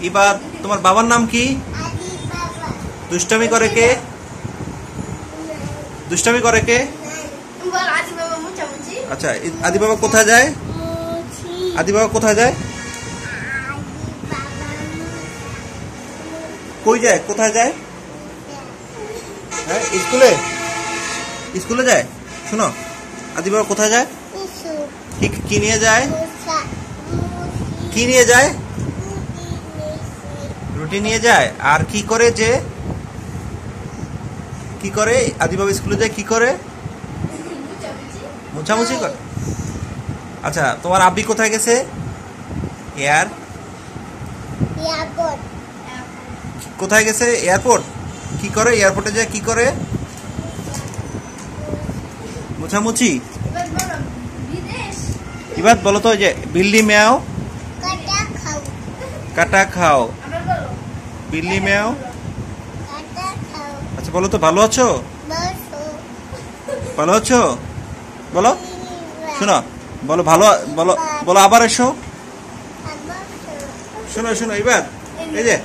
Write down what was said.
এবার তোমার বাবার নাম কি? দুষ্টামি করে কে? দুষ্টামি করে কে? আচ্ছা, আদি বাবা কোথায় যায়? আদি বাবা কোথায় যায়? কই যায়? কোথায় যায়? হ্যাঁ, স্কুলে। স্কুলে যায়। শোনো, আদি বাবা কোথায় যায়? কি নিয়ে যায়? কি নিয়ে যায়? রুটি নিয়ে যায়। আর কি করে যে? কি করে আদি বাবা স্কুলে যায়? কি করে? মোছামুছি করে। আচ্ছা, তোমার আব্বি কোথায় গেছে? এয়ারপোর্ট। কোথায় গেছে? এয়ারপোর্ট। কি করে এয়ারপোর্টে যায়? কি করে? মোছামুছি। এবার বলো তো, যে বিল্লি ম্যাও কাটা খাও। বিল্লি ম্যাও। আচ্ছা, বলো তো, ভালো আছো? ভালো আছো? বলো। শোনো, বলো ভালো। বলো, বলো আবার এসো। শোনো শোনো, এবার এই যে